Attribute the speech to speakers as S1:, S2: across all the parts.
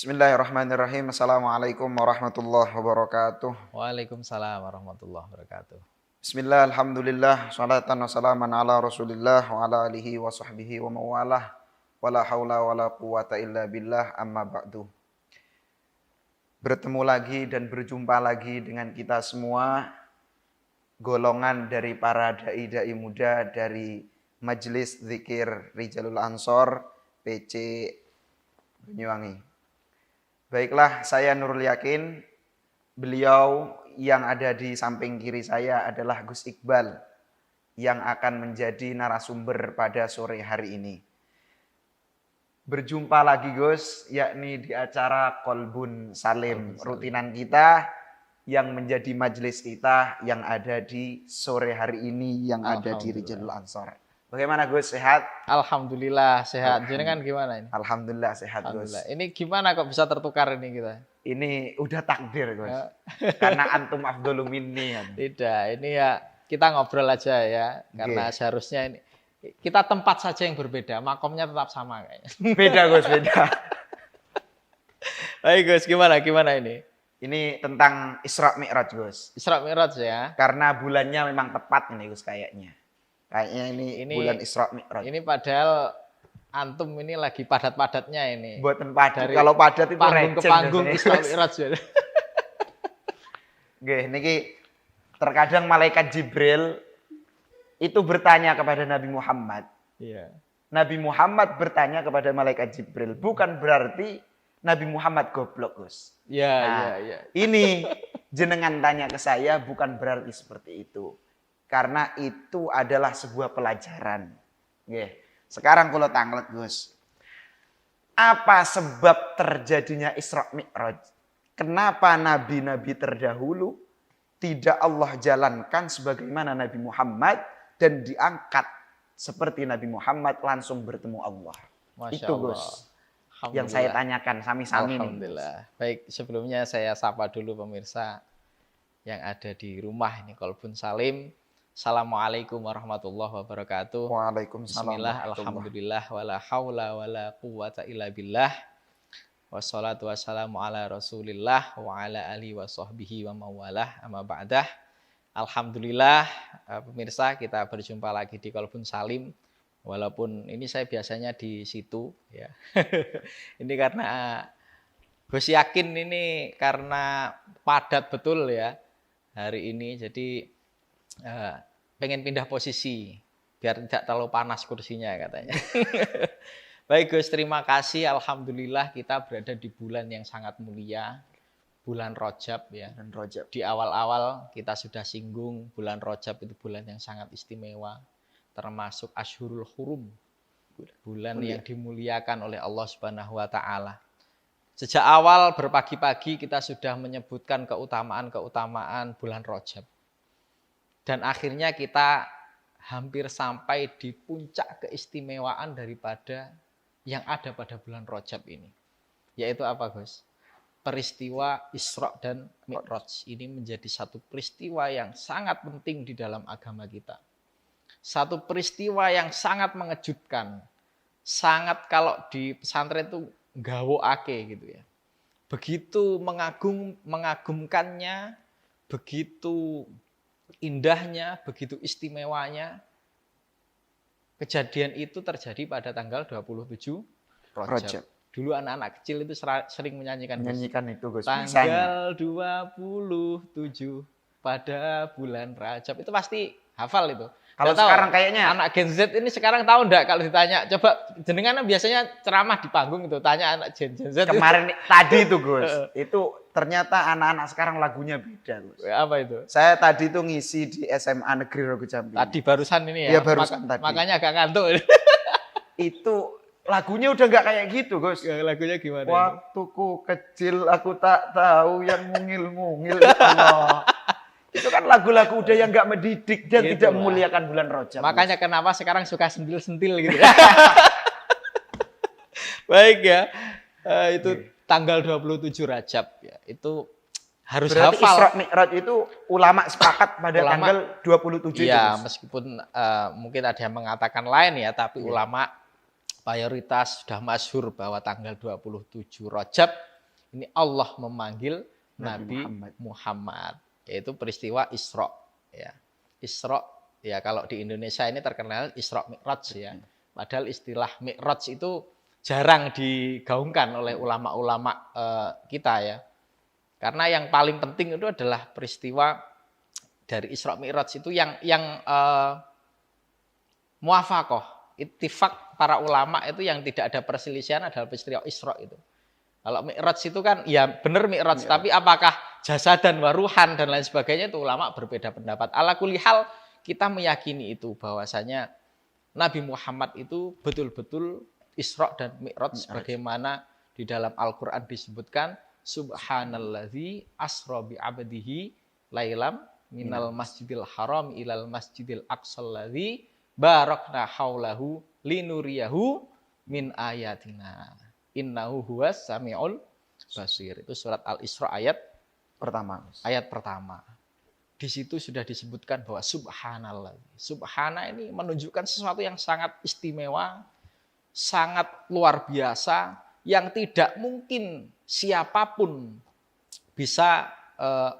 S1: Bismillahirrahmanirrahim. Assalamualaikum warahmatullahi wabarakatuh.
S2: Waalaikumsalam warahmatullahi wabarakatuh.
S1: Bismillah, alhamdulillah, salatan wa salaman ala rasulillah wa ala alihi wa sahbihi wa mawalah. Wa la hawla wa la quwata illa billah, amma ba'du. Bertemu lagi dan berjumpa lagi dengan kita semua, golongan dari para dai-dai muda dari Majelis Zikir Rijalul Ansor PC Banyuwangi. Baiklah, saya Nurul Yakin. Beliau yang ada di samping kiri saya adalah Gus Iqbal yang akan menjadi narasumber pada sore hari ini. Berjumpa lagi Gus, yakni di acara Kolbun Salim, rutinan kita yang menjadi majelis kita yang ada di sore hari ini yang ada di Rijalul Ansor. Bagaimana Gus, sehat?
S2: Alhamdulillah sehat. Jenengan gimana ini?
S1: Alhamdulillah sehat Gus.
S2: Ini gimana kok bisa tertukar ini kita?
S1: Ini udah takdir Gus. Karena antum afdhalu minni.
S2: Tidak, ini ya kita ngobrol aja ya. Karena seharusnya ini kita tempat saja yang berbeda, makomnya tetap sama kayaknya.
S1: Beda Gus, beda.
S2: Baik Gus, gimana ini?
S1: Ini tentang Isra Mi'raj Gus.
S2: Isra Mi'raj ya.
S1: Karena bulannya memang tepat ini Gus kayaknya. Kayaknya ini bulan Isra Mi'raj.
S2: Ini padahal antum ini lagi padat-padatnya ini.
S1: Buatan padat. Kalau padat itu
S2: panggung ke panggung Isra Mi'raj ya.
S1: Nggih, niki terkadang malaikat Jibril itu bertanya kepada Nabi Muhammad.
S2: Iya.
S1: Nabi Muhammad bertanya kepada malaikat Jibril. Bukan berarti Nabi Muhammad goblok, Gus.
S2: Iya.
S1: Ini jenengan tanya ke saya bukan berarti seperti itu. Karena itu adalah sebuah pelajaran. Nggih. Sekarang kalau tanglet, Gus. Apa sebab terjadinya Isra Mi'raj? Kenapa nabi-nabi terdahulu tidak Allah jalankan sebagaimana Nabi Muhammad dan diangkat seperti Nabi Muhammad langsung bertemu Allah?
S2: Masya
S1: Itu
S2: Allah.
S1: Gus yang saya tanyakan sami-sami.
S2: Alhamdulillah. Baik, sebelumnya saya sapa dulu pemirsa yang ada di rumah ini Kolbun Salim. Assalamualaikum warahmatullahi wabarakatuh.
S1: Waalaikumsalam.
S2: Bismillah, alhamdulillah, wala hawla wala quwata illa billah. Wassalatu wassalamu ala rasulillah wa ala alihi wa sahbihi wa mawalah amma ba'dah. Alhamdulillah, pemirsa, kita berjumpa lagi di Kolbun Salim. Walaupun ini saya biasanya di situ ya. Ini karena Gus yakin ini karena padat betul ya hari ini, jadi pengen pindah posisi biar tidak terlalu panas kursinya katanya. Baik Gus, terima kasih. Alhamdulillah kita berada di bulan yang sangat mulia, bulan Rajab ya.
S1: Dan Rajab.
S2: Di awal-awal kita sudah singgung bulan Rajab itu bulan yang sangat istimewa, termasuk Ashhurul Hurum, bulan yang dimuliakan oleh Allah Subhanahu wa taala. Sejak awal berpagi-pagi kita sudah menyebutkan keutamaan-keutamaan bulan Rajab. Dan akhirnya kita hampir sampai di puncak keistimewaan daripada yang ada pada bulan Rajab ini. Yaitu apa, Gus? Peristiwa Isra dan Mi'raj. Ini menjadi satu peristiwa yang sangat penting di dalam agama kita. Satu peristiwa yang sangat mengejutkan. Sangat kalau di pesantren itu nggawoake gitu ya. Begitu mengagumkannya, begitu indahnya, begitu istimewanya. Kejadian itu terjadi pada tanggal 27 Rajab. Dulu anak-anak kecil itu sering menyanyikan
S1: itu Gus.
S2: Tanggal 27 pada bulan Rajab. Itu pasti hafal itu.
S1: Kalau sekarang kayaknya
S2: anak Gen Z ini sekarang tahu enggak kalau ditanya, coba jenengan biasanya ceramah di panggung itu, tanya anak Gen Z.
S1: Kemarin tadi itu Gus, itu ternyata anak-anak sekarang lagunya beda Gus.
S2: Apa itu?
S1: Saya tadi itu ngisi di SMA Negeri Rogo Jambi.
S2: Tadi barusan ini ya.
S1: Iya barusan tadi.
S2: Makanya agak ngantuk.
S1: Itu lagunya udah nggak kayak gitu Gus.
S2: Lagunya gimana?
S1: Waktuku kecil aku tak tahu yang mungil-mungil. Allah. Itu kan lagu-lagu udah yang nggak mendidik dan
S2: Gitu
S1: tidak
S2: lah.
S1: memuliakan bulan Rajab.
S2: Makanya kenapa sekarang suka sentil-sentil gitu. Baik ya. Itu tanggal 27 Rajab ya. Itu harus
S1: berarti
S2: hafal.
S1: Isra Mi'raj itu ulama sepakat pada tanggal 27 itu.
S2: Iya, meskipun mungkin ada yang mengatakan lain ya, tapi ulama mayoritas sudah masyhur bahwa tanggal 27 Rajab Ini Allah memanggil
S1: Nabi
S2: Nabi Muhammad, yaitu peristiwa Isra. Ya. Isra, ya kalau di Indonesia ini terkenal Isra Mi'raj ya. Padahal istilah Mi'raj itu jarang digaungkan oleh ulama-ulama kita ya. Karena yang paling penting itu adalah peristiwa dari Isra Mi'raj itu yang muwafaqah, ittifaq para ulama itu yang tidak ada perselisihan adalah peristiwa Isra itu. Kalau Mi'raj itu kan ya benar Mi'raj, tapi apakah jasadan waruhan dan lain sebagainya itu ulama berbeda pendapat. Ala kulli hal kita meyakini itu bahwasanya Nabi Muhammad itu betul-betul Isra dan Mi'raj sebagaimana di dalam Al-Qur'an disebutkan subhanalladzi asra bi 'abdihi lailam minal masjidil haram ilal masjidil aqsal ladzi barakna haulahu linuriyahu min ayatina innahu huwas samiul basir. Itu surat Al-Isra ayat pertama. Di situ sudah disebutkan bahwa subhanallah. Subhana ini menunjukkan sesuatu yang sangat istimewa, sangat luar biasa, yang tidak mungkin siapapun bisa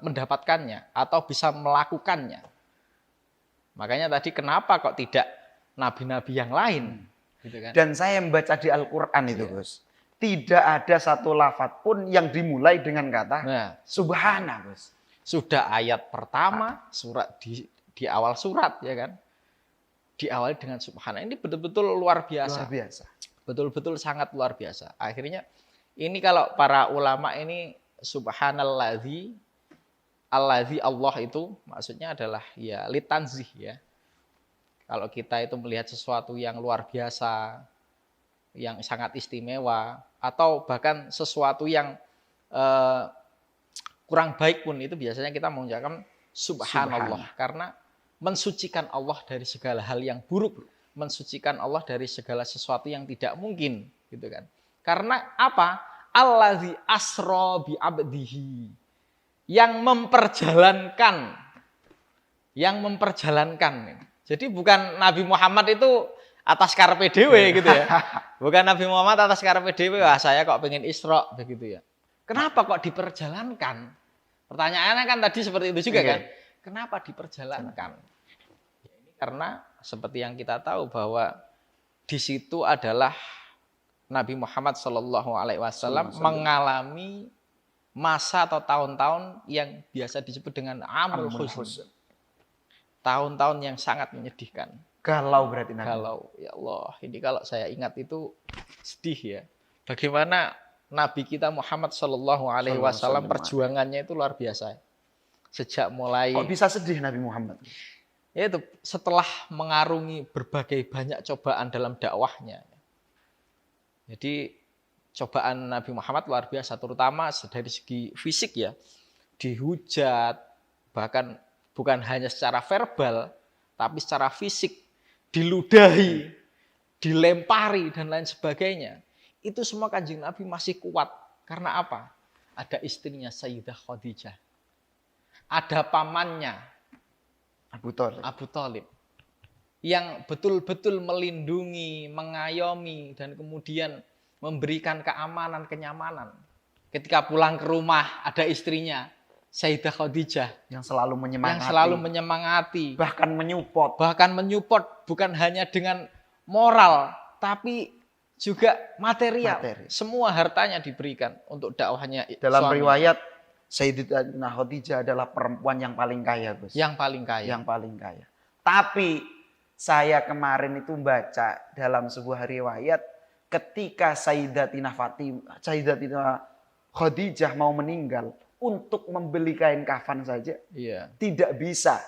S2: mendapatkannya atau bisa melakukannya. Makanya tadi kenapa kok tidak nabi-nabi yang lain? Gitu kan?
S1: Dan saya membaca di Al-Quran itu, Gus. Tidak ada satu lafaz pun yang dimulai dengan kata subhana, Gus.
S2: Sudah ayat pertama surat di awal surat ya kan. Diawali dengan subhana. Ini betul-betul luar biasa.
S1: Luar biasa.
S2: Betul-betul sangat luar biasa. Akhirnya ini kalau para ulama ini subhanalladzi alladzi Allah itu maksudnya adalah ya litanzih ya. Kalau kita itu melihat sesuatu yang luar biasa, yang sangat istimewa, atau bahkan sesuatu yang kurang baik pun itu biasanya kita mengucapkan subhanallah. Karena mensucikan Allah dari segala hal yang buruk, mensucikan Allah dari segala sesuatu yang tidak mungkin, gitu kan. Karena apa? Allazi asra bi abdihi. Yang memperjalankan. Jadi bukan Nabi Muhammad itu atas karepe dhewe gitu ya. Bukan Nabi Muhammad atas karepe dhewe, wah saya kok pengen Isra begitu ya. Kenapa kok diperjalankan? Pertanyaannya kan tadi seperti itu juga kan. Kenapa diperjalankan? Ya, ini karena seperti yang kita tahu bahwa di situ adalah Nabi Muhammad SAW mengalami masa atau tahun-tahun yang biasa disebut dengan amul huzn. Tahun-tahun yang sangat menyedihkan.
S1: Galau berarti Nabi.
S2: Galau, ya Allah. Ini kalau saya ingat itu sedih ya. Bagaimana Nabi kita Muhammad SAW perjuangannya itu luar biasa. Sejak mulai.
S1: Kok bisa sedih Nabi Muhammad?
S2: Ya itu setelah mengarungi berbagai banyak cobaan dalam dakwahnya. Jadi cobaan Nabi Muhammad luar biasa, terutama dari segi fisik ya. Dihujat, bahkan bukan hanya secara verbal, tapi secara fisik, diludahi, dilempari, dan lain sebagainya. Itu semua Kanjeng Nabi masih kuat. Karena apa? Ada istrinya Sayyidah Khadijah. Ada pamannya Abu Thalib. Yang betul-betul melindungi, mengayomi, dan kemudian memberikan keamanan, kenyamanan. Ketika pulang ke rumah, ada istrinya Sayyidah Khadijah
S1: yang selalu
S2: menyemangati,
S1: bahkan
S2: menyupport bukan hanya dengan moral tapi juga material. Semua hartanya diberikan untuk dakwahnya.
S1: Dalam riwayat Sayyidah Khadijah adalah perempuan yang paling kaya, Gus.
S2: Yang paling kaya.
S1: Tapi saya kemarin itu baca dalam sebuah riwayat ketika Sayyidatina Khadijah mau meninggal, untuk membeli kain kafan saja tidak bisa.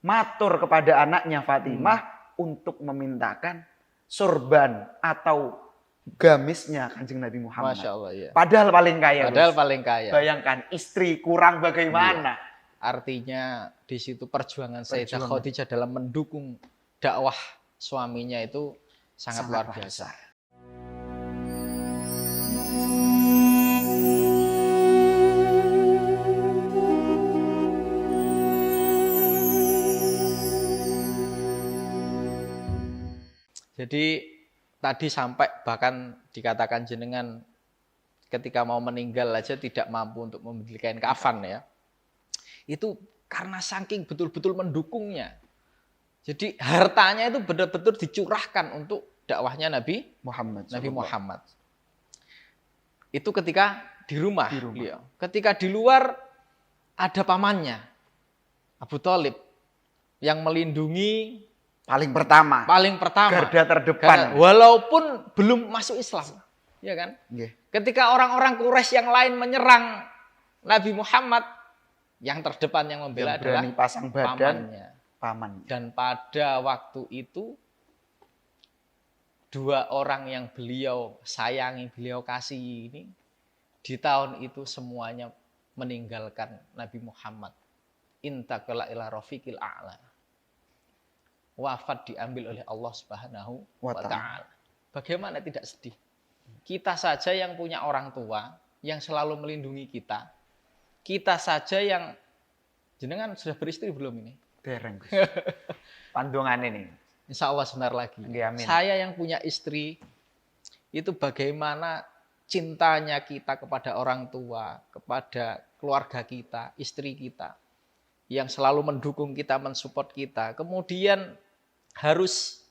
S1: Matur kepada anaknya Fatimah untuk memintakan sorban atau gamisnya Kanjeng Nabi Muhammad.
S2: Masya Allah, ya.
S1: Padahal paling kaya. Bayangkan istri kurang bagaimana.
S2: Artinya di situ perjuangan Sayyidah Khadijah dalam mendukung dakwah suaminya itu sangat luar biasa. Jadi tadi sampai bahkan dikatakan jenengan ketika mau meninggal aja tidak mampu untuk membeli kain kafan ya. Itu karena saking betul-betul mendukungnya. Jadi hartanya itu benar-benar dicurahkan untuk dakwahnya Nabi Muhammad. Itu ketika di rumah. Beliau. Ketika di luar ada pamannya, Abu Thalib, yang melindungi
S1: paling pertama. Garda terdepan.
S2: Walaupun belum masuk Islam. Ya kan?
S1: Yeah.
S2: Ketika orang-orang Quraisy yang lain menyerang Nabi Muhammad, yang terdepan yang membela adalah
S1: pasang badan
S2: pamannya. Dan pada waktu itu 2 orang yang beliau sayangi, beliau kasih ini, di tahun itu semuanya meninggalkan Nabi Muhammad. Intaqala ila rafiqil a'la. Wafat diambil oleh Allah Subhanahu wa ta'ala. Bagaimana tidak sedih? Kita saja yang punya orang tua yang selalu melindungi kita. Kita saja yang, jenengan sudah beristri belum ini?
S1: Dereng. Pandungan ini.
S2: Insya Allah sebentar lagi.
S1: Amin.
S2: Saya yang punya istri, itu bagaimana cintanya kita kepada orang tua, kepada keluarga kita, istri kita, yang selalu mendukung kita, mensupport kita. Kemudian harus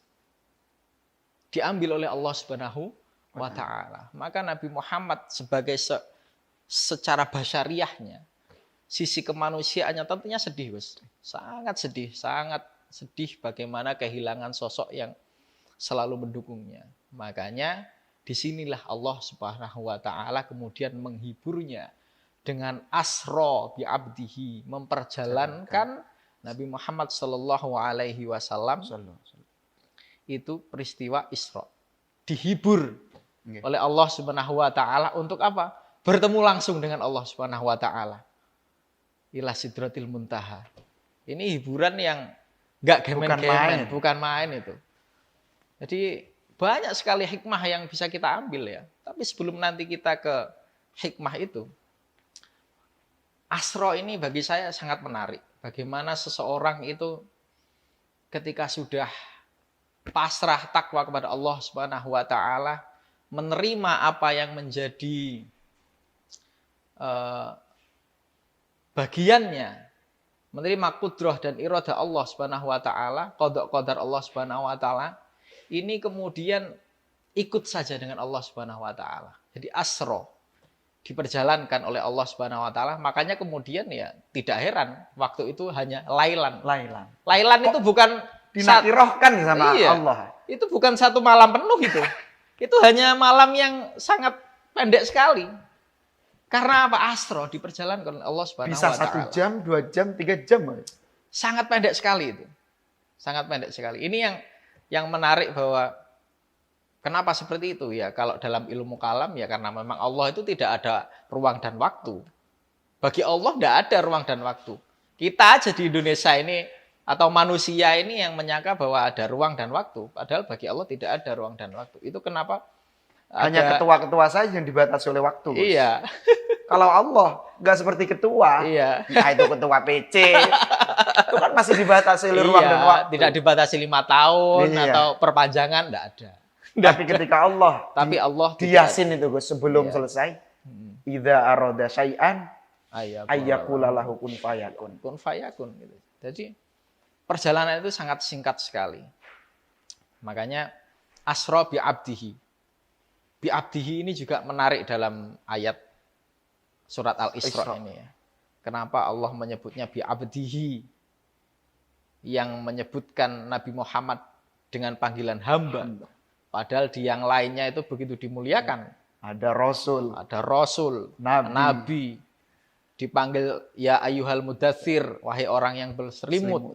S2: diambil oleh Allah Subhanahu wa ta'ala. Maka Nabi Muhammad sebagai secara basyariahnya, sisi kemanusiaannya tentunya sedih, Gus. Sangat sedih bagaimana kehilangan sosok yang selalu mendukungnya. Makanya disinilah Allah Subhanahu wa ta'ala kemudian menghiburnya dengan asra bi abdihi, memperjalankan Nabi Muhammad sallallahu alaihi wasallam. Itu peristiwa Isra. Dihibur oleh Allah Subhanahu wa ta'ala untuk apa? Bertemu langsung dengan Allah Subhanahu wa ta'ala. Ila sidratil muntaha. Ini hiburan yang enggak gemen-gemen, bukan main itu. Jadi banyak sekali hikmah yang bisa kita ambil ya. Tapi sebelum nanti kita ke hikmah itu, Asra ini bagi saya sangat menarik. Bagaimana seseorang itu ketika sudah pasrah takwa kepada Allah Subhanahu wa ta'ala, menerima apa yang menjadi bagiannya, menerima kudrah dan iradah Allah Subhanahu wa ta'ala, qada qadar Allah Subhanahu wa ta'ala, ini kemudian ikut saja dengan Allah Subhanahu wa ta'ala. Jadi asra diperjalankan oleh Allah Subhanahu wa ta'ala, makanya kemudian ya tidak heran waktu itu hanya lailan. Lailan itu bukan
S1: dinakirohkan sama Allah.
S2: Itu bukan satu malam penuh itu. Itu hanya malam yang sangat pendek sekali. Karena apa? Asra diperjalankan oleh Allah Subhanahu wa ta'ala.
S1: Bisa 1 jam, 2 jam, 3 jam.
S2: Sangat pendek sekali itu. Sangat pendek sekali. Ini yang menarik bahwa kenapa seperti itu ya? Kalau dalam ilmu kalam ya karena memang Allah itu tidak ada ruang dan waktu. Bagi Allah tidak ada ruang dan waktu. Kita aja di Indonesia ini atau manusia ini yang menyangka bahwa ada ruang dan waktu. Padahal bagi Allah tidak ada ruang dan waktu. Itu kenapa?
S1: Hanya ketua-ketua saja yang dibatasi oleh waktu.
S2: Iya.
S1: Kalau Allah nggak seperti ketua, entah itu ketua PC, itu kan masih dibatasi oleh ruang dan waktu.
S2: Tidak dibatasi 5 tahun atau perpanjangan, enggak ada.
S1: Tapi ketika Allah, di Yasin itu Gus, sebelum selesai, idza arada syai'an ayyaqula lahu kun fayakun.
S2: Kun fayakun gitu. Jadi perjalanan itu sangat singkat sekali. Makanya asra bi abdihi. Bi abdihi ini juga menarik dalam ayat surat Al-Isra ini ya. Kenapa Allah menyebutnya bi abdihi? Yang menyebutkan Nabi Muhammad dengan panggilan hamba. Padahal di yang lainnya itu begitu dimuliakan.
S1: Ada Rasul,
S2: Nabi. Dipanggil ya ayyuhal mudaththir, wahai orang yang berselimut.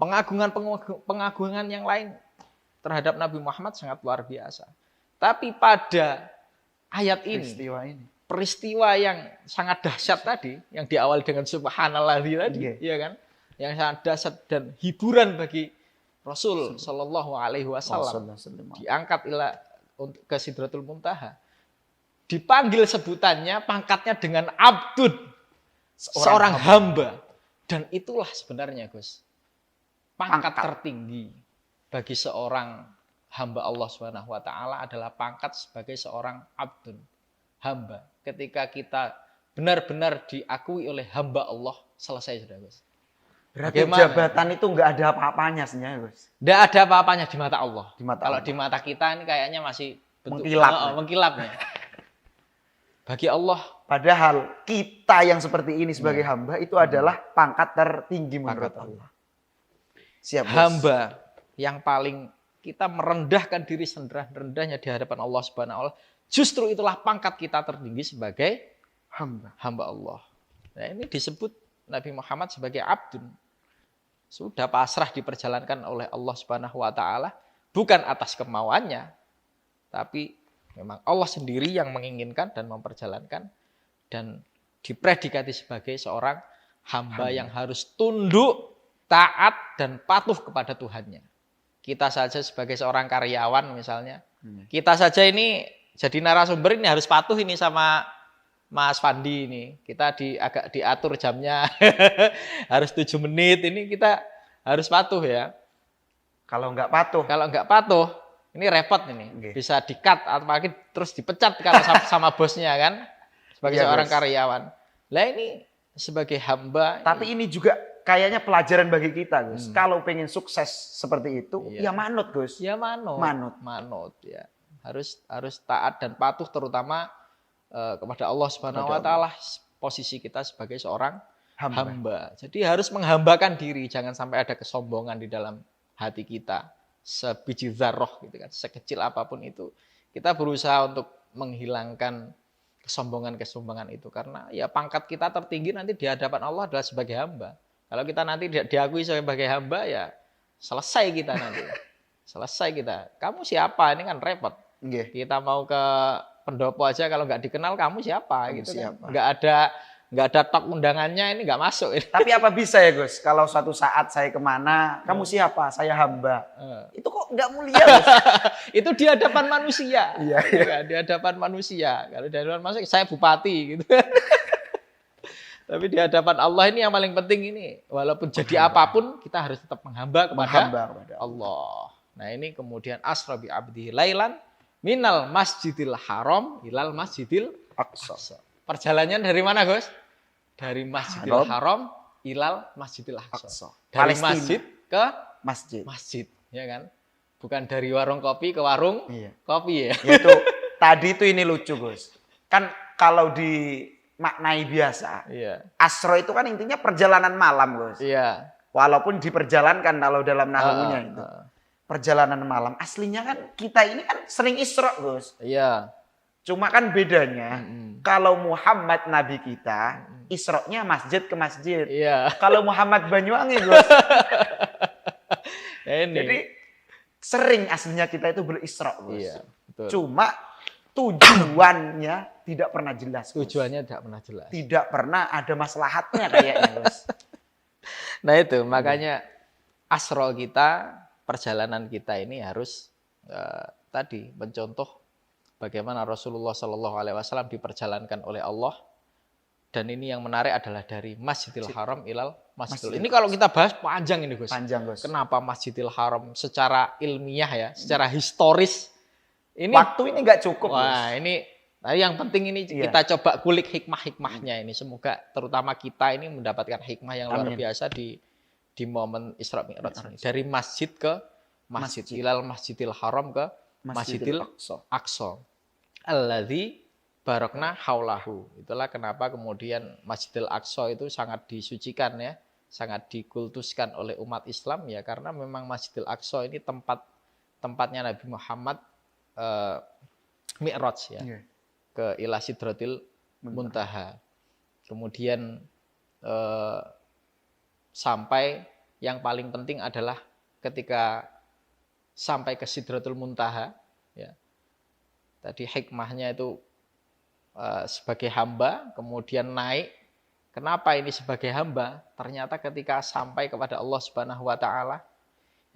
S2: Pengagungan yang lain terhadap Nabi Muhammad sangat luar biasa. Tapi pada ayat ini, peristiwa yang sangat dahsyat tadi, yang diawali dengan subhanallah tadi, ya kan? Yang sangat dahsyat dan hiburan bagi Rasul Shallallahu Alaihi Wasallam, diangkat ke Sidratul Muntaha, dipanggil sebutannya, pangkatnya dengan abdud, seorang hamba, dan itulah sebenarnya Gus, pangkat tertinggi bagi seorang hamba Allah Subhanahu wa ta'ala adalah pangkat sebagai seorang abdun. hamba. Ketika kita benar-benar diakui oleh hamba Allah, selesai sudah, Gus.
S1: Berarti
S2: Bagaimana?
S1: jabatan itu nggak ada apa-apanya sebenarnya, Gus.
S2: Tidak ada apa-apanya di mata Allah.
S1: Di mata
S2: Kalau
S1: Allah.
S2: di mata kita ini kayaknya masih bentuk
S1: Mengkilap.
S2: mengkilap ya. Bagi Allah
S1: Padahal kita yang seperti ini sebagai hamba itu adalah pangkat tertinggi menurut
S2: Pangkat
S1: Allah. Siap, Gus.
S2: hamba yang paling kita merendahkan diri serendah-rendahnya di hadapan Allah Subhanahu wa taala. Justru itulah pangkat kita tertinggi sebagai hamba Allah. Nah, ini disebut Nabi Muhammad sebagai abdun. Sudah pasrah diperjalankan oleh Allah Subhanahu wa taala, bukan atas kemauannya, tapi memang Allah sendiri yang menginginkan dan memperjalankan, dan dipredikati sebagai seorang hamba yang harus tunduk, taat, dan patuh kepada Tuhannya. Kita saja sebagai seorang karyawan misalnya, kita saja ini jadi narasumber ini harus patuh ini sama Mas Fandi ini. Kita agak diatur jamnya harus 7 menit, ini kita harus patuh ya.
S1: Kalau nggak patuh,
S2: Kalau nggak patuh, ini repot ini.
S1: Oke.
S2: Bisa di-cut atau mungkin terus dipecat kalau sama bosnya kan, sebagai
S1: Iya,
S2: seorang
S1: Bos.
S2: karyawan. Lah ini sebagai hamba.
S1: tapi ini juga kayaknya pelajaran bagi kita, Gus. Kalau pengen sukses seperti itu,
S2: Iya.
S1: ya manut, Gus.
S2: Ya manut.
S1: Manut.
S2: Manut ya. Harus taat dan patuh terutama kepada Allah Subhanahu wa
S1: Kepada
S2: taala, posisi kita sebagai seorang
S1: Hamba.
S2: hamba. Jadi harus menghambakan diri, jangan sampai ada kesombongan di dalam hati kita. Sebiji dzarrah gitu kan, sekecil apapun itu, kita berusaha untuk menghilangkan kesombongan itu, karena ya pangkat kita tertinggi nanti di hadapan Allah adalah sebagai hamba. Kalau kita nanti diakui sebagai hamba, ya selesai kita nanti. Selesai kita. Kamu siapa? Ini kan repot.
S1: Nggih.
S2: Kita mau ke pendopo aja kalau nggak dikenal kamu siapa
S1: Kamu
S2: gitu
S1: siapa?
S2: kan. Nggak ada tok undangannya, ini nggak masuk.
S1: Tapi apa bisa ya, Gus? Kalau suatu saat saya kemana, kamu siapa? Saya hamba. Itu kok nggak mulia, Gus?
S2: Itu di hadapan manusia.
S1: Iya,
S2: Ya kan? Di hadapan manusia. Kalau di hadapan manusia, saya bupati gitu. Tapi di hadapan Allah ini yang paling penting ini. Walaupun jadi apapun, kita harus tetap menghamba kepada
S1: Menghamba kepada
S2: Allah. Nah ini kemudian asra bi abdihi lailan minal masjidil haram ilal masjidil
S1: Aqsa.
S2: aqsa. Perjalanannya dari mana, Gus? Dari Masjidil Haram ilal Masjidil Aqsa.
S1: Aqsa.
S2: Dari
S1: Palestina.
S2: masjid ke
S1: Masjid.
S2: masjid, ya kan? Bukan dari warung kopi ke warung
S1: Iya.
S2: kopi ya.
S1: Yaitu tadi itu ini lucu, Gus. Kan kalau dimaknai biasa,
S2: Iya.
S1: asro itu kan intinya perjalanan malam, Gus.
S2: Iya.
S1: Walaupun diperjalankan kalau dalam nahunya itu. Perjalanan malam. Aslinya kan kita ini kan sering isra, Gus.
S2: Iya.
S1: Cuma kan bedanya, kalau Muhammad Nabi kita, isroknya masjid ke masjid.
S2: Iya.
S1: Kalau Muhammad Banyuwangi, Gus.
S2: Ini.
S1: Jadi sering aslinya kita itu berisra, Gus.
S2: Iya, betul.
S1: Cuma tujuannya tidak pernah jelas, Gus.
S2: Tujuannya tidak pernah jelas.
S1: Tidak pernah ada maslahatnya kayaknya, Gus.
S2: Nah itu makanya asrol kita, perjalanan kita ini harus tadi mencontoh bagaimana Rasulullah Shallallahu Alaihi Wasallam diperjalankan oleh Allah. Dan ini yang menarik adalah dari Masjidil Haram ilal Masjidil. Ini kalau kita bahas panjang ini, Gus.
S1: Panjang, Gus.
S2: Kenapa Masjidil Haram secara ilmiah ya, secara historis ini
S1: Waktu ini nggak cukup,
S2: wah,
S1: Gus.
S2: ini yang penting ini
S1: Iya.
S2: kita coba kulik hikmah-hikmahnya ini. Semoga terutama kita ini mendapatkan hikmah yang luar
S1: Amin.
S2: biasa di momen Isra Mi'raj ini. Dari masjid ke masjid,
S1: Masjid.
S2: ilal Masjidil Haram ke Masjidil
S1: Aqsa.
S2: Aqsa. Alladzi barakna haulahu. Itulah kenapa kemudian Masjidil Aqsa itu sangat disucikan ya, sangat dikultuskan oleh umat Islam ya, karena memang Masjidil Aqsa ini tempatnya Nabi Muhammad Mi'raj ya,
S1: Iya.
S2: ke ila sidratil muntaha. Kemudian sampai yang paling penting adalah ketika sampai ke sidratul muntaha ya. Tadi hikmahnya itu sebagai hamba, kemudian naik. Kenapa ini sebagai hamba? Ternyata ketika sampai kepada Allah Subhanahu wa taala,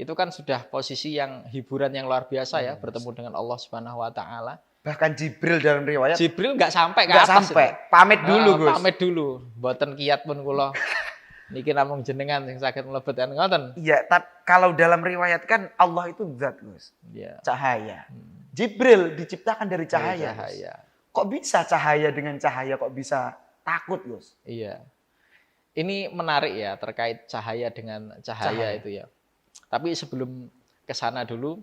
S2: itu kan sudah posisi yang hiburan yang luar biasa ya, bertemu dengan Allah Subhanahu wa taala.
S1: Bahkan Jibril dalam riwayat
S2: Jibril nggak sampai ke
S1: nggak
S2: atas.
S1: sampai. Pamit dulu, Gus.
S2: Pamit dulu. Mboten kiyat pun kula. Niki namung jenengan sing saged mlebet ngoten.
S1: Iya, tapi kalau dalam riwayat kan Allah itu zat, Gus.
S2: Iya.
S1: Cahaya. Jibril diciptakan dari cahaya. Gus.
S2: Cahaya.
S1: Kok bisa cahaya dengan cahaya kok bisa takut, Gus?
S2: Iya. Ini menarik ya terkait cahaya dengan cahaya itu ya. Tapi sebelum ke sana dulu,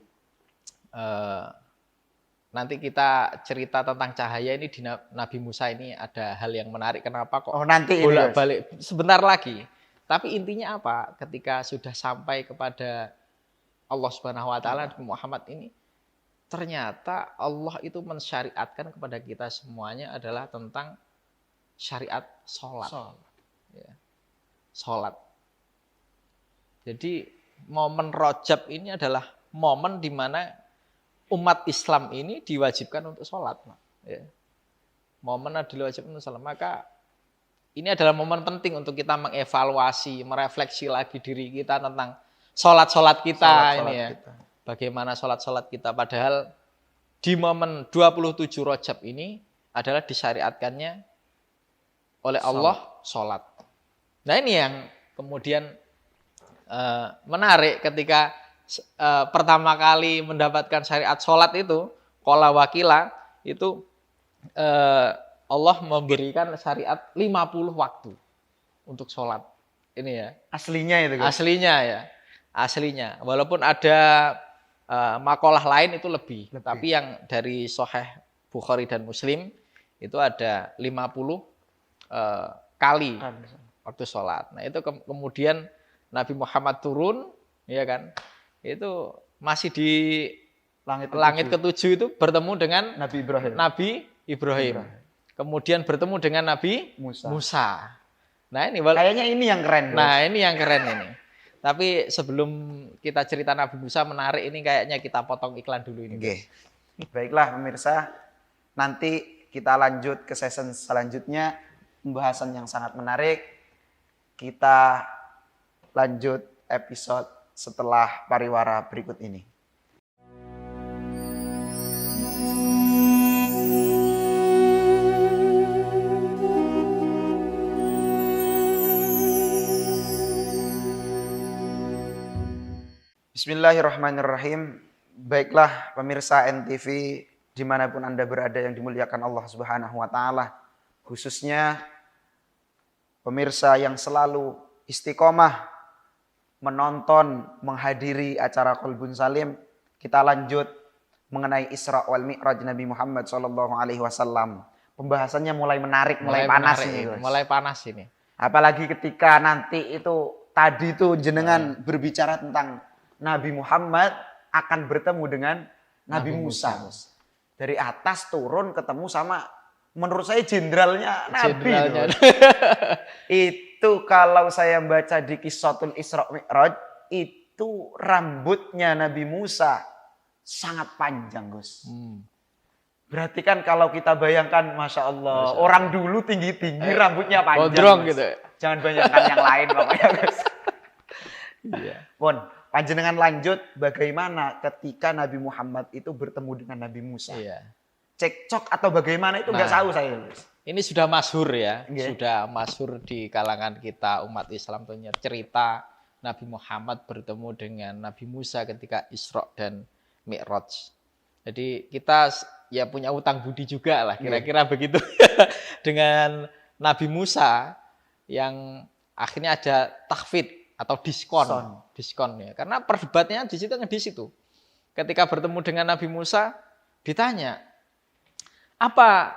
S2: nanti kita cerita tentang cahaya ini di Nabi Musa ini ada hal yang menarik. Kenapa kok
S1: nanti ini,
S2: bolak-balik sebentar lagi. Tapi intinya apa? Ketika sudah sampai kepada Allah Subhanahu wa taala, Muhammad ini ternyata Allah itu mensyariatkan kepada kita semuanya adalah tentang syariat sholat. Ya. Sholat. Jadi momen Rajab ini adalah momen di mana umat Islam ini diwajibkan untuk sholat. Ya. Momen adalah wajib untuk sholat. Maka ini adalah momen penting untuk kita mengevaluasi, merefleksi lagi diri kita tentang sholat-sholat kita ini ya. Kita. Bagaimana sholat-sholat kita. Padahal di momen 27 Rajab ini adalah disyariatkannya oleh Allah sholat. Nah ini yang kemudian menarik ketika pertama kali mendapatkan syariat sholat itu, qala wakila, itu Allah memberikan syariat 50 waktu untuk sholat. Ini ya.
S1: Aslinya itu.
S2: Aslinya ya. Aslinya. Walaupun ada makalah lain itu lebih. Tapi yang dari Sahih Bukhari dan Muslim itu ada 50 kali waktu sholat. Nah itu kemudian Nabi Muhammad turun, ya kan? Itu masih di langit ketujuh itu bertemu dengan Nabi Ibrahim. Kemudian bertemu dengan Nabi Musa. Nah ini
S1: kayaknya ini yang keren.
S2: Nah ini yang keren ini. Tapi sebelum kita cerita Nabi Musa menarik ini kayaknya kita potong iklan dulu ini.
S1: Oke. Baiklah pemirsa, nanti kita lanjut ke season selanjutnya, pembahasan yang sangat menarik. Kita lanjut episode setelah pariwara berikut ini. Bismillahirrahmanirrahim. Baiklah pemirsa NTV dimanapun Anda berada yang dimuliakan Allah Subhanahu wa taala, khususnya pemirsa yang selalu istiqomah menonton, menghadiri acara Qalbun Salim. Kita lanjut mengenai Isra wal Mi'raj Nabi Muhammad SAW. Pembahasannya mulai menarik, mulai panas ini.
S2: Mulai panas ini.
S1: Apalagi ketika nanti itu tadi tuh jenengan berbicara tentang Nabi Muhammad akan bertemu dengan Nabi Musa. Dari atas turun ketemu sama, menurut saya jenderalnya Nabi. Itu kalau saya baca di Qissatul Isra Mi'raj, itu rambutnya Nabi Musa sangat panjang, Gus. Berarti kan kalau kita bayangkan, Masya Allah, orang dulu tinggi-tinggi rambutnya panjang.
S2: Gondrong gitu.
S1: Jangan bayangkan yang lain pokoknya, Gus.
S2: Iya.
S1: Pun, panjenengan lanjut bagaimana ketika Nabi Muhammad itu bertemu dengan Nabi Musa.
S2: Iya.
S1: Cekcok atau bagaimana itu nggak tahu saya.
S2: Ini sudah masyhur ya,
S1: Okay.
S2: Sudah masyhur di kalangan kita umat Islam punya cerita Nabi Muhammad bertemu dengan Nabi Musa ketika Isra dan Mi'raj. Jadi kita ya punya utang budi juga lah, kira-kira begitu dengan Nabi Musa yang akhirnya ada takhfid atau diskon ya. Karena perdebatannya di situ. Ketika bertemu dengan Nabi Musa ditanya, apa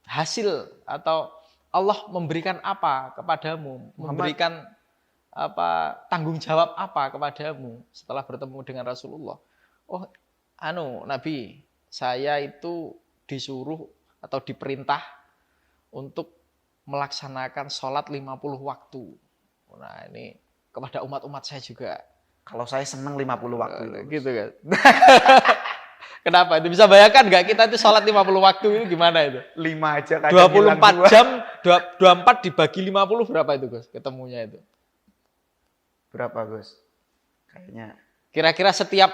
S2: hasil atau Allah memberikan apa kepadamu, memberikan apa tanggung jawab apa kepadamu setelah bertemu dengan Rasulullah? Oh, Nabi, saya itu disuruh atau diperintah untuk melaksanakan sholat 50 waktu. Nah ini kepada umat-umat saya juga.
S1: Kalau saya senang 50 waktu.
S2: Gitu kan. Kenapa? Itu bisa bayangkan nggak kita itu sholat 50 waktu itu gimana itu?
S1: 5 aja.
S2: 24 jam, 24 dibagi 50 berapa itu Gus? Ketemunya itu.
S1: Berapa Gus? Kayaknya.
S2: Kira-kira setiap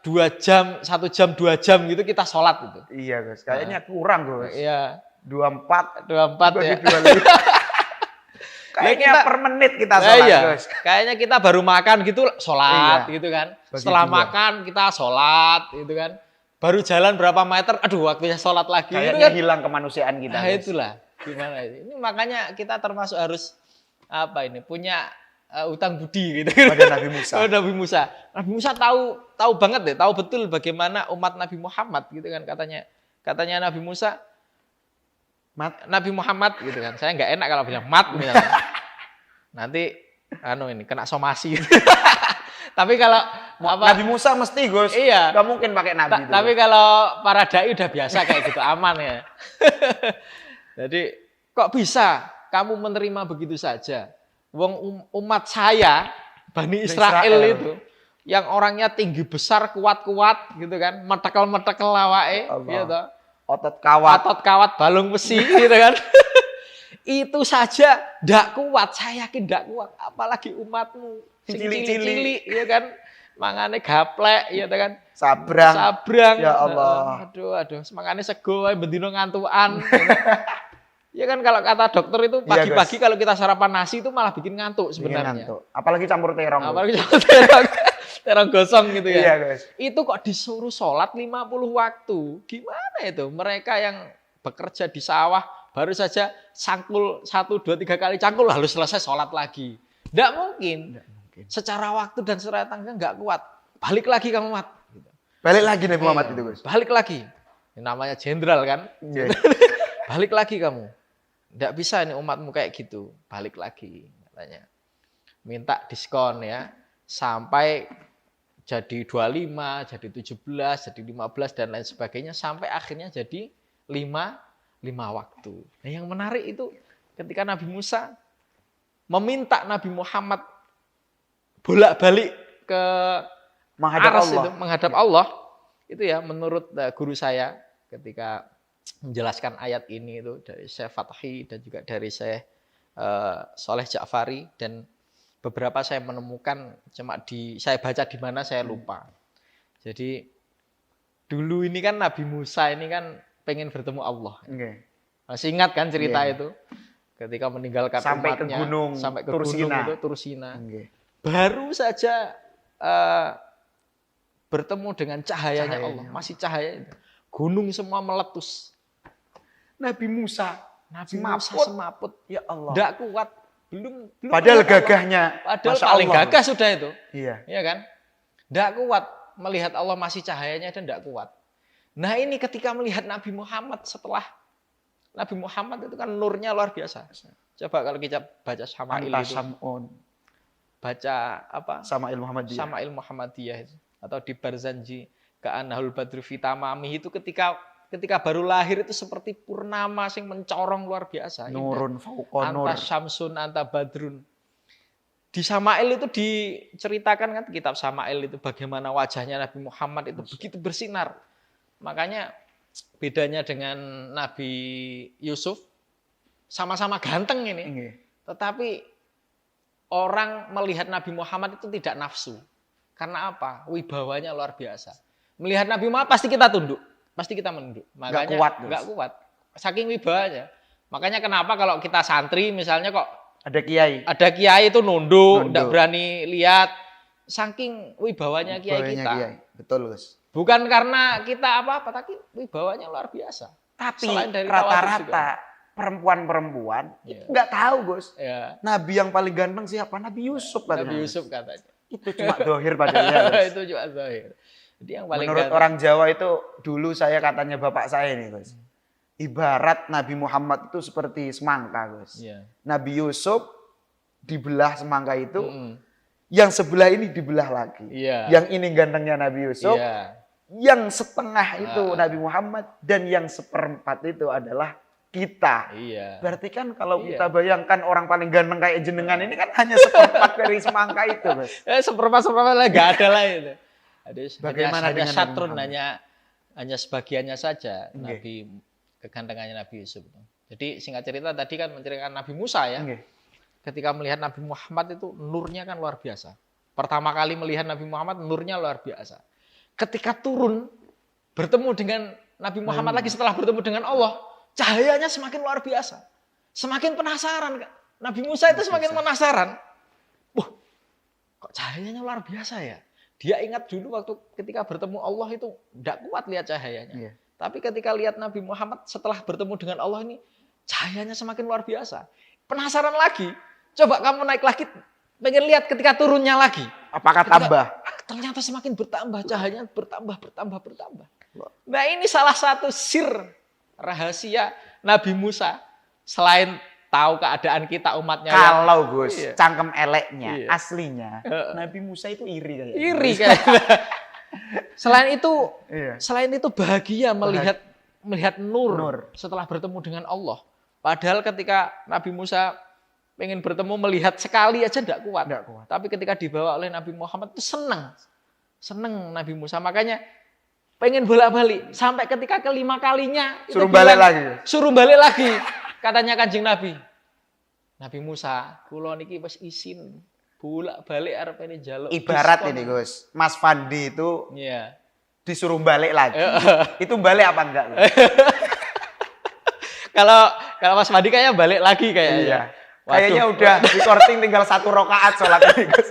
S2: 2 jam, 1 jam, 2 jam gitu kita sholat itu.
S1: Iya Gus, kayaknya kurang Gus.
S2: Iya.
S1: 24
S2: ya.
S1: 25. Kayaknya per menit kita sholat Gus.
S2: Kayaknya kita baru makan gitu sholat gitu kan. Setelah makan kita sholat gitu kan. baru jalan berapa meter, aduh waktunya sholat lagi.
S1: Kayaknya
S2: Itu kan,
S1: hilang kemanusiaan kita.
S2: nah
S1: Gus.
S2: itulah gimana ini. Makanya kita termasuk harus apa ini punya utang budi gitu.
S1: Pada Nabi Musa.
S2: Oh, Nabi Musa. Nabi Musa tahu banget deh, tahu betul bagaimana umat Nabi Muhammad gitu kan katanya Nabi Musa, Nabi Muhammad gitu kan. Saya nggak enak kalau bilang mat misalnya. Nanti ini kena somasi. Tapi kalau
S1: Nabi Musa mesti Gus.
S2: Iya.
S1: Gak mungkin pakai Nabi.
S2: Tapi kalau para dai udah biasa kayak gitu aman ya. Jadi kok bisa kamu menerima begitu saja? Wong umat saya Bani Israel itu yang orangnya tinggi besar kuat-kuat gitu kan, metekel awake gitu.
S1: Otot
S2: kawat balung besi gitu kan. Itu saja ndak kuat, saya yakin ndak kuat, apalagi umatmu cilik-cilik ya kan. Mangane gaplek ya kan. Sabrang.
S1: Ya Allah.
S2: Aduh, semangane sego wae bendino ngantukan. Ya kan kalau kata dokter itu pagi-pagi kalau kita sarapan nasi itu malah bikin ngantuk sebenarnya.
S1: Apalagi campur terong.
S2: Terong gosong gitu ya.
S1: Iya, guys.
S2: Itu kok disuruh sholat 50 waktu. Gimana itu? Mereka yang bekerja di sawah baru saja cangkul 1, 2, 3 kali cangkul harus selesai sholat lagi. Nggak mungkin. Secara waktu dan secara tangga nggak kuat. Balik lagi kamu Mat.
S1: Balik lagi Nabi Muhammad itu Gus.
S2: Balik lagi. Ini namanya jenderal kan.
S1: Yeah.
S2: Balik lagi kamu. Nggak bisa ini umatmu kayak gitu. Balik lagi katanya. Minta diskon ya. Sampai jadi 25, jadi 17, jadi 15 dan lain sebagainya. Sampai akhirnya jadi 5 waktu. Nah yang menarik itu ketika Nabi Musa meminta Nabi Muhammad bolak-balik ke menghadap Allah. Itu ya menurut guru saya ketika menjelaskan ayat ini itu dari Syekh Fathi dan juga dari Syekh Soleh Ja'fari dan beberapa saya menemukan saya baca di mana saya lupa. Jadi dulu ini kan Nabi Musa ini kan pengen bertemu Allah. Masih ingat kan cerita itu? Ketika meninggalkan
S1: sampai
S2: umatnya,
S1: ke gunung
S2: sampai ke
S1: Tursina.
S2: gunung itu Tursina. Baru saja bertemu dengan cahayanya Allah, masih cahaya itu. Gunung semua meletus.
S1: Nabi Musa
S2: semaput.
S1: Ya Allah.
S2: Enggak kuat. Belum
S1: padahal gagahnya.
S2: Padahal paling gagah sudah itu.
S1: Iya.
S2: Iya kan? Enggak kuat melihat Allah masih cahayanya dan enggak kuat. Nah, ini ketika melihat Nabi Muhammad setelah Nabi Muhammad itu kan nurnya luar biasa. Coba kalau kita baca Syama'il itu. Baca apa?
S1: Syama'il Muhammadiyah.
S2: Syama'il Muhammadiyah itu. Atau di Barzanji Ka'annahul Badru Fitamami itu ketika baru lahir itu seperti purnama sing mencorong luar biasa.
S1: Nurun fauqa nur.
S2: Anta syamsun anta badrun. Di Syama'il itu diceritakan kan kitab Syama'il itu bagaimana wajahnya Nabi Muhammad itu begitu bersinar. Makanya bedanya dengan Nabi Yusuf sama-sama ganteng ini. Tetapi orang melihat Nabi Muhammad itu tidak nafsu. Karena apa? Wibawanya luar biasa. Melihat Nabi Muhammad pasti kita tunduk. Pasti kita menunduk. Makanya enggak kuat. Saking wibawanya. Makanya kenapa kalau kita santri misalnya kok
S1: ada kiai
S2: itu nunduk, enggak berani lihat. Saking wibawanya kiai kita.
S1: Kiai. Betul, Gus.
S2: Bukan karena kita apa-apa, tapi wibawanya luar biasa.
S1: Tapi rata-rata perempuan-perempuan itu nggak tahu, Gus.
S2: Ya.
S1: Nabi yang paling ganteng siapa? Nabi Yusuf katanya.
S2: Nabi Yusuf katanya.
S1: Itu cuma dohir padanya.
S2: Itu cuma dohir. Jadi yang paling
S1: menurut
S2: ganteng.
S1: orang Jawa itu dulu saya katanya bapak saya nih, Gus. Ibarat Nabi Muhammad itu seperti semangka, Gus.
S2: Yeah.
S1: Nabi Yusuf dibelah semangka itu, yang sebelah ini dibelah lagi.
S2: Yeah.
S1: Yang ini gantengnya Nabi Yusuf, yang setengah itu Nabi Muhammad, dan yang seperempat itu adalah kita. Berarti kan kalau kita bayangkan orang paling ganteng kayak jenengan ini kan hanya seperempat dari semangka itu, Gus.
S2: Seperempat lah, nggak ada lah itu.
S1: Bagaimana
S2: hanya
S1: dengan
S2: satrun, hanya sebagiannya saja Nabi kegantengannya Nabi Yusuf. Jadi singkat cerita tadi kan menceritakan Nabi Musa ya. Ketika melihat Nabi Muhammad itu nurnya kan luar biasa. Pertama kali melihat Nabi Muhammad nurnya luar biasa. Ketika turun bertemu dengan Nabi Muhammad lagi setelah bertemu dengan Allah, cahayanya semakin luar biasa. Semakin penasaran. Nabi Musa itu semakin penasaran. Wah, kok cahayanya luar biasa ya? Dia ingat dulu waktu ketika bertemu Allah itu tidak kuat lihat cahayanya.
S1: Iya.
S2: Tapi ketika lihat Nabi Muhammad setelah bertemu dengan Allah ini, cahayanya semakin luar biasa. Penasaran lagi, coba kamu naik lagi, pengen lihat ketika turunnya lagi.
S1: Apakah tambah?
S2: Ternyata semakin bertambah, cahayanya bertambah. Nah ini salah satu sir rahasia Nabi Musa. Selain tahu keadaan kita umatnya.
S1: Kalau Gus,
S2: Iya.
S1: cangkem eleknya,
S2: Iya.
S1: aslinya, Nabi Musa itu iri kayaknya.
S2: Iri kayaknya. Selain
S1: Iya.
S2: itu bahagia melihat nur,
S1: Nur.
S2: setelah bertemu dengan Allah. Padahal ketika Nabi Musa pengen bertemu melihat sekali aja tidak kuat.
S1: Nggak kuat.
S2: Tapi ketika dibawa oleh Nabi Muhammad itu senang Nabi Musa. Makanya pengen bolak-balik sampai ketika kelima kalinya itu
S1: Suruh balik
S2: bilang,
S1: lagi.
S2: Suruh balik lagi. Katanya Kanjeng Nabi Musa, kula niki wis isin bolak-balik arep ini njaluk
S1: Ibarat
S2: diskon.
S1: ini Gus, Mas Fandi itu
S2: Iya.
S1: disuruh balik lagi. Itu balik apa enggak? Gus?
S2: Kalau Mas Fadi kayaknya balik lagi kayaknya.
S1: Iya.
S2: Waduh.
S1: Kayaknya udah recording tinggal 1 rakaat sholat ini Gus.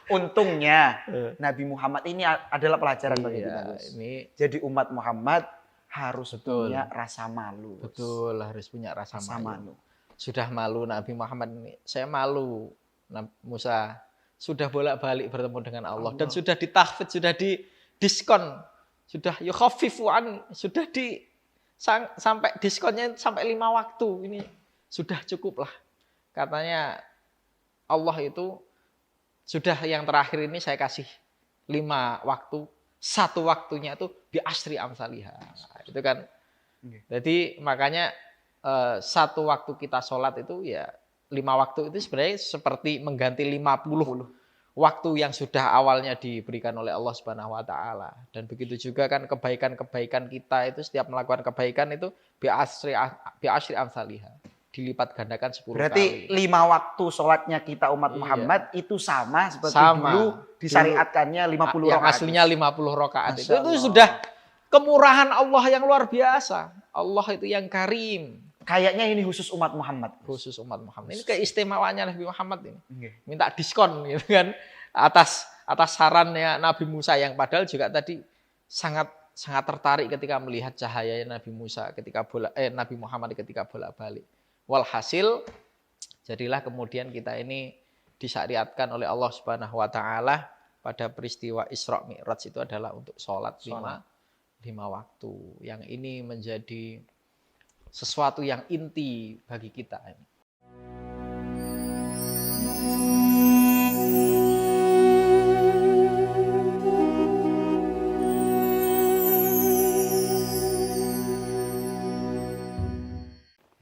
S1: Untungnya Nabi Muhammad ini adalah pelajaran bagi kita
S2: Iya,
S1: Gus.
S2: ini
S1: Jadi umat Muhammad harus
S2: Betul.
S1: punya rasa malu. Gus.
S2: betul harus punya rasa
S1: Rasa
S2: malu.
S1: malu.
S2: Sudah malu Nabi Muhammad ini. Saya malu Musa sudah bolak-balik bertemu dengan Allah dan sudah ditahfidz, sudah didiskon, sudah yukhaffifu an, sudah sampai diskonnya sampai 5 waktu. Ini sudah cukup lah. Katanya Allah itu sudah yang terakhir ini saya kasih 5 waktu, 1 waktunya itu bi asri amsalihah. Itu kan. Jadi makanya 1 waktu kita sholat itu ya 5 waktu itu sebenarnya seperti mengganti 50 waktu yang sudah awalnya diberikan oleh Allah Subhanahu wa taala. Dan begitu juga kan kebaikan-kebaikan kita itu setiap melakukan kebaikan itu bi asri amsalihah. Dilipat gandakan 10
S1: Berarti
S2: kali.
S1: 5 waktu sholatnya kita umat
S2: Iya.
S1: Muhammad itu sama seperti
S2: Sama.
S1: dulu disyariatkannya 50
S2: yang
S1: rakaat.
S2: aslinya 50 rakaat
S1: Masya
S2: itu
S1: Allah.
S2: sudah kemurahan Allah yang luar biasa. Allah itu yang karim.
S1: Kayaknya ini khusus umat Muhammad.
S2: Khusus umat Muhammad. Ini keistimewaannya Nabi Muhammad ini.
S1: Oke.
S2: Minta diskon gitu kan atas sarannya Nabi Musa yang padahal juga tadi sangat tertarik ketika melihat cahaya Nabi Musa ketika Nabi Muhammad ketika bolak-balik. Walhasil jadilah kemudian kita ini disyariatkan oleh Allah Subhanahu wa taala pada peristiwa Isra Mi'raj itu adalah untuk sholat 5 waktu. Yang ini menjadi sesuatu yang inti bagi kita ini.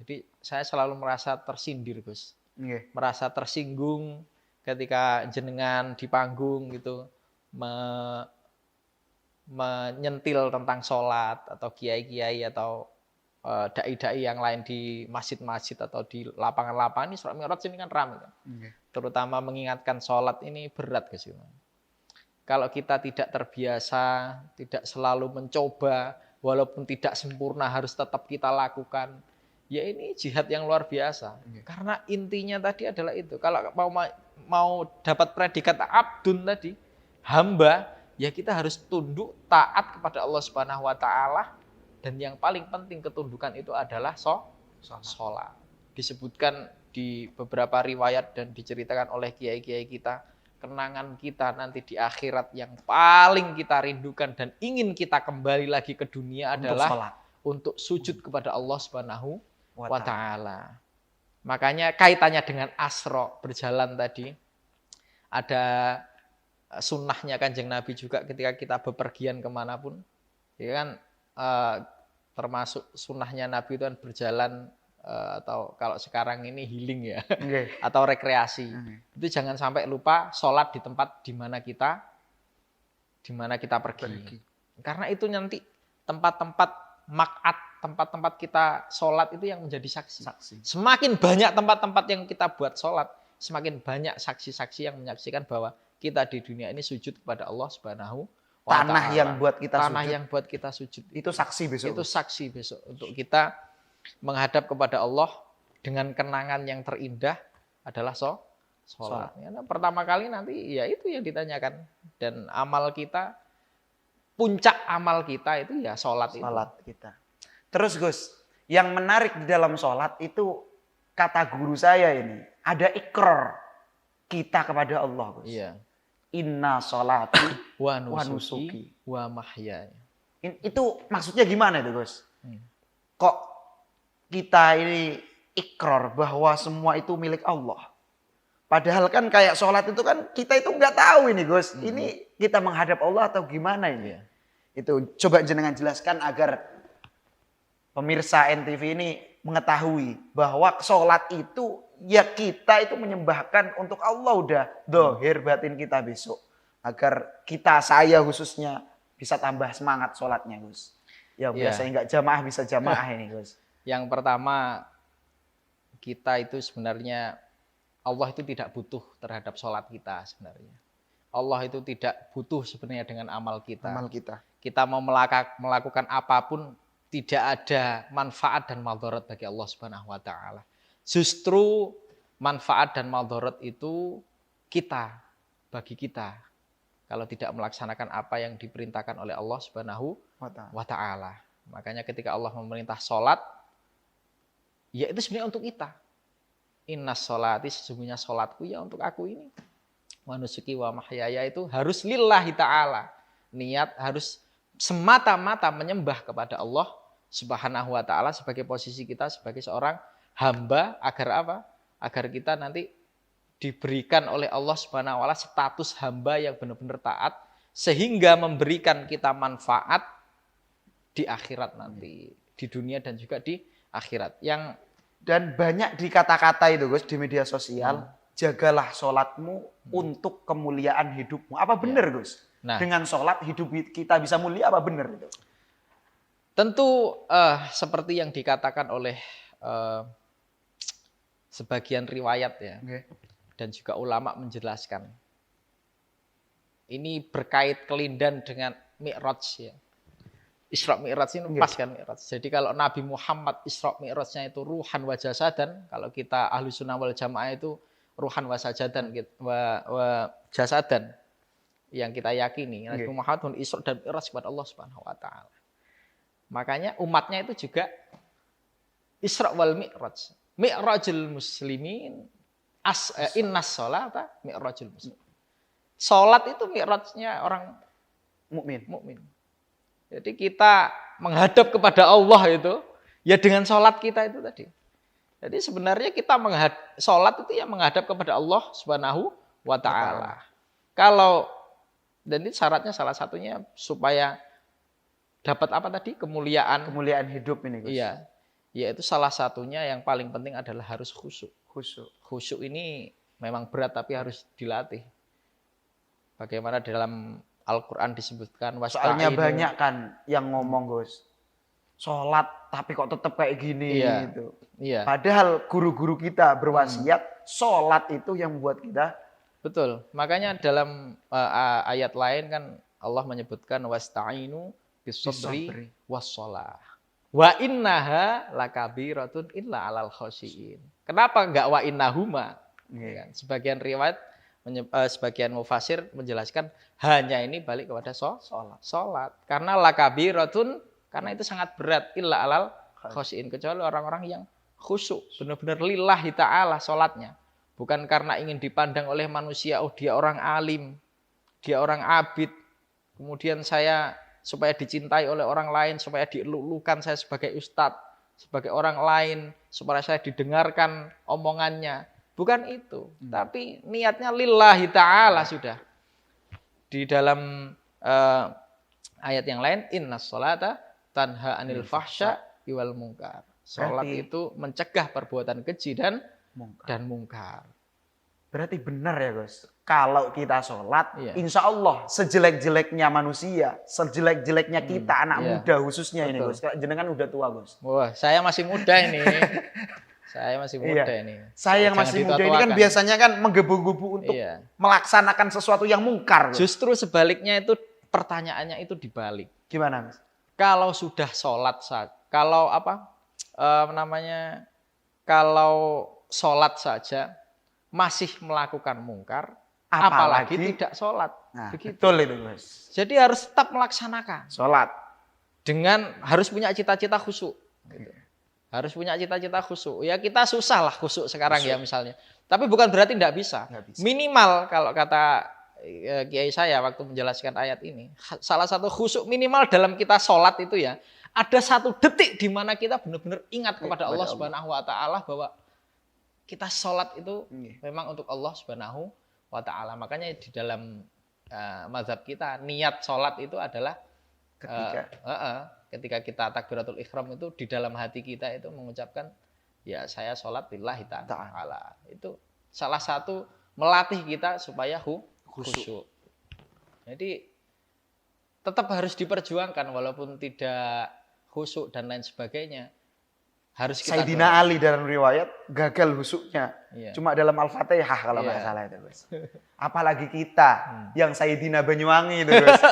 S2: Jadi saya selalu merasa tersindir, Gus.
S1: Oke.
S2: Merasa tersinggung ketika jenengan di panggung gitu menyentil tentang sholat atau kiai-kiai atau dai-dai yang lain di masjid-masjid atau di lapangan-lapangan ini Isra Mi'raj ini kan ramai kan. Terutama mengingatkan sholat ini berat Gus. Kalau kita tidak terbiasa, tidak selalu mencoba, walaupun tidak sempurna harus tetap kita lakukan. Ya ini jihad yang luar biasa. Karena intinya tadi adalah itu. Kalau mau dapat predikat abdun tadi, hamba, ya kita harus tunduk taat kepada Allah Subhanahu wa taala. Dan yang paling penting ketundukan itu adalah sholat. Disebutkan di beberapa riwayat dan diceritakan oleh kiai-kiai kita, kenangan kita nanti di akhirat yang paling kita rindukan dan ingin kita kembali lagi ke dunia adalah untuk sujud kepada Allah Subhanahu wa taala. Makanya kaitannya dengan Asra berjalan tadi, ada sunnahnya Kanjeng Nabi juga ketika kita bepergian kemanapun, ya kan, termasuk sunnahnya Nabi itu kan berjalan atau kalau sekarang ini healing ya, atau rekreasi. Itu jangan sampai lupa sholat di tempat di mana kita pergi. Karena itu nanti tempat-tempat mak'at, tempat-tempat kita sholat itu yang menjadi saksi. Semakin banyak tempat-tempat yang kita buat sholat, semakin banyak saksi-saksi yang menyaksikan bahwa kita di dunia ini sujud kepada Allah Subhanahu wa ta'ala.
S1: Tanah yang buat kita sujud.
S2: Itu saksi besok untuk kita menghadap kepada Allah dengan kenangan yang terindah adalah Sholat. Karena pertama kali nanti ya itu yang ditanyakan. Dan amal kita, puncak amal kita itu ya sholat itu.
S1: Sholat kita. Terus Gus, yang menarik di dalam sholat itu kata guru saya ini, ada ikrar kita kepada Allah Gus.
S2: Iya.
S1: Inna sholati
S2: Wa
S1: wa
S2: nusuki
S1: nusuki.
S2: wa mahyaya.
S1: Itu maksudnya gimana itu Gus?
S2: Hmm.
S1: Kok kita ini ikrar bahwa semua itu milik Allah? Padahal kan kayak sholat itu kan kita itu nggak tahu ini Gus. Ini kita menghadap Allah atau gimana ini?
S2: Iya.
S1: Itu coba jenengan jelaskan agar pemirsa NTV ini mengetahui bahwa sholat itu ya kita itu menyembahkan untuk Allah udah dohir batin kita besok. Agar kita, saya khususnya bisa tambah semangat sholatnya Gus. Ya
S2: Iya.
S1: biasanya nggak jamaah bisa jamaah ini Gus.
S2: Yang pertama, kita itu sebenarnya Allah itu tidak butuh terhadap sholat kita sebenarnya. Allah itu tidak butuh sebenarnya dengan amal kita.
S1: Amal kita.
S2: Kita mau melakukan apapun tidak ada manfaat dan maldharat bagi Allah Subhanahu wa taala. Justru manfaat dan maldharat itu bagi kita. Kalau tidak melaksanakan apa yang diperintahkan oleh Allah Subhanahu wa taala. Makanya ketika Allah memerintah sholat, ya itu sebenarnya untuk kita. Inna sholati, sesungguhnya sholatku ya untuk aku ini. Wa nusuki wa mahyaya itu harus lillahi ta'ala. Niat harus semata-mata menyembah kepada Allah Subhanahu wa ta'ala sebagai posisi kita sebagai seorang hamba agar apa? Agar kita nanti diberikan oleh Allah Subhanahu wa ta'ala status hamba yang benar-benar taat sehingga memberikan kita manfaat di akhirat nanti, di dunia dan juga di akhirat.
S1: Dan banyak di kata-kata itu Gus di media sosial, jagalah sholatmu untuk kemuliaan hidupmu. Apa benar Gus?
S2: Nah,
S1: Dengan sholat hidup kita bisa mulia, apa benar itu?
S2: tentu seperti yang dikatakan oleh sebagian riwayat ya, dan juga ulama menjelaskan. Ini berkait kelindan dengan Mi'raj ya. Isra Mi'raj ini pas kan Mi'raj. Jadi kalau Nabi Muhammad Isra Mi'rajnya itu ruhan wa jasadan, kalau kita ahlu sunnah wal jamaah itu ruhan wa sajadan wa jasadan yang kita yakini. Nabi Muhammad Isra dan Mi'raj kepada Allah Subhanahu wa taala. Makanya umatnya itu juga Isra wal Mi'raj. Mi'rajul muslimin innas sholata mi'rajul muslimin. Salat itu mi'rajnya orang mukmin. Jadi kita menghadap kepada Allah itu ya dengan sholat kita itu tadi. Jadi sebenarnya kita sholat itu ya menghadap kepada Allah Subhanahu wa taala. Kalau dan ini syaratnya salah satunya supaya dapat apa tadi? Kemuliaan
S1: Hidup ini Gus.
S2: Iya. Yaitu salah satunya yang paling penting adalah harus khusyuk. Khusyuk ini memang berat tapi harus dilatih. Bagaimana dalam Al-Quran disebutkan
S1: soalnya banyak kan yang ngomong Gus, sholat tapi kok tetap kayak gini gitu.
S2: Iya.
S1: Padahal guru-guru kita berwasiat sholat itu yang membuat kita.
S2: Betul. Makanya dalam ayat lain kan Allah menyebutkan wasta'inu bis-sabri was-shalah. Wa innaha lakabiratun illa 'alal khashiin. Kenapa enggak wa innahuma? Ya kan? Sebagian riwayat sebagian mufasir menjelaskan hanya ini balik kepada sholat. Karena lakabiratun, karena itu sangat berat. Illa alal khashiin, kecuali orang-orang yang khusyuk. Benar-benar lillahi ta'ala sholatnya. Bukan karena ingin dipandang oleh manusia, oh dia orang alim, dia orang abid. Kemudian saya supaya dicintai oleh orang lain, supaya dielulukan saya sebagai ustadz, sebagai orang lain, supaya saya didengarkan omongannya. Bukan itu, tapi niatnya lillahi ta'ala sudah. Di dalam ayat yang lain, innas sholata tanha anil fahsya wal munkar. Sholat itu mencegah perbuatan keji dan mungkar.
S1: Berarti benar ya Gus, kalau kita sholat, insya Allah sejelek-jeleknya manusia, sejelek-jeleknya kita, anak muda khususnya ini Gus. Jenengan udah tua Gus.
S2: Wah, saya masih muda ini. Saya masih muda ini.
S1: Saya yang masih muda ini kan biasanya kan menggebu-gebu untuk melaksanakan sesuatu yang mungkar.
S2: Justru sebaliknya itu pertanyaannya itu dibalik.
S1: Gimana Mas?
S2: Kalau sudah sholat saja, kalau sholat saja masih melakukan mungkar,
S1: Apalagi
S2: apalagi tidak sholat.
S1: Nah,
S2: Begitu.
S1: betul itu, Gus.
S2: Jadi harus tetap melaksanakan.
S1: Sholat.
S2: Dengan harus punya cita-cita khusyuk. Gitu. Harus punya cita-cita khusyuk. Ya kita susah lah khusyuk sekarang ya misalnya. Tapi bukan berarti tidak bisa.
S1: Nggak bisa.
S2: Minimal kalau kata kiai saya waktu menjelaskan ayat ini, salah satu khusyuk minimal dalam kita sholat itu ya, ada 1 detik di mana kita benar-benar ingat kepada Allah Subhanahu wa taala bahwa kita sholat itu memang untuk Allah Subhanahu wa taala. Makanya di dalam mazhab kita niat sholat itu adalah ketika kita takbiratul ihram itu di dalam hati kita itu mengucapkan ya saya sholat lillahi ta'ala. Itu salah satu melatih kita supaya khusyuk. Jadi tetap harus diperjuangkan walaupun tidak khusyuk dan lain sebagainya. Harus kita
S1: Sayyidina Ali dalam riwayat gagal khusyuknya.
S2: Iya.
S1: Cuma dalam Al-Fatihah kalau nggak
S2: Iya.
S1: salah itu, Gus. Apalagi kita yang Sayyidina Banyuwangi itu, Gus.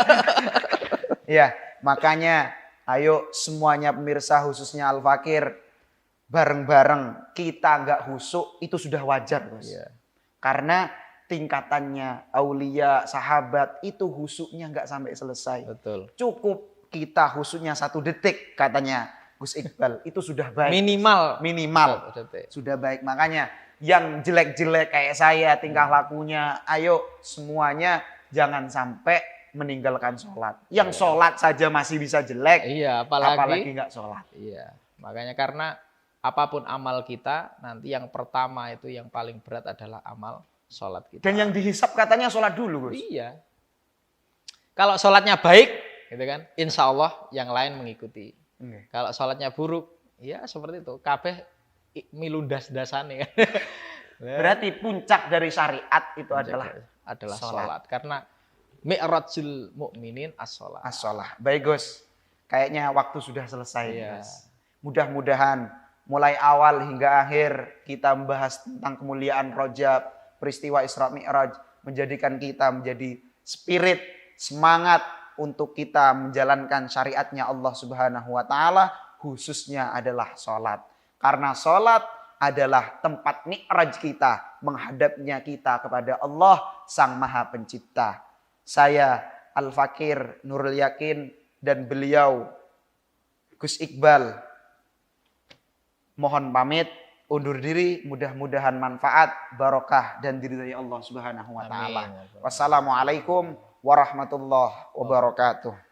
S1: Iya, makanya ayo semuanya pemirsa khususnya Al-Fakir bareng-bareng kita nggak khusyuk itu sudah wajar, Gus.
S2: Iya.
S1: Karena tingkatannya aulia, sahabat itu khusyuknya nggak sampai selesai.
S2: Betul.
S1: Cukup kita khusyuknya 1 detik katanya Gus Iqbal itu sudah baik.
S2: Minimal. Detik.
S1: Sudah baik. Makanya yang jelek-jelek kayak saya tingkah lakunya, ayo semuanya jangan sampai meninggalkan sholat. Yang sholat saja masih bisa jelek,
S2: Iya,
S1: apalagi nggak sholat.
S2: Iya, makanya karena apapun amal kita, nanti yang pertama itu yang paling berat adalah amal sholat kita.
S1: Dan yang dihisap katanya sholat dulu, Gus.
S2: Iya. Kalau sholatnya baik, gitu kan, insya Allah yang lain mengikuti. Kalau sholatnya buruk, ya seperti itu. Kabeh milundas dasane kan.
S1: Berarti puncak dari syariat itu adalah
S2: sholat. Karena mi'rajul mukminin as-sholat.
S1: as-sholah. Baik, Gus. Kayaknya waktu sudah selesai,
S2: Iya.
S1: Gus. Mudah-mudahan mulai awal hingga akhir kita membahas tentang kemuliaan Rajab, peristiwa Isra Mi'raj, menjadikan kita menjadi spirit, semangat untuk kita menjalankan syariatnya Allah Subhanahu wa taala, khususnya adalah sholat. Karena sholat adalah tempat mi'raj kita, menghadapnya kita kepada Allah Sang Maha Pencipta. Saya Al-Fakir Nurul Yakin dan beliau Gus Iqbal mohon pamit, undur diri, mudah-mudahan manfaat, barokah dan diridhai Allah Subhanahu wa taala.
S2: Amin.
S1: Wassalamualaikum warahmatullahi wabarakatuh.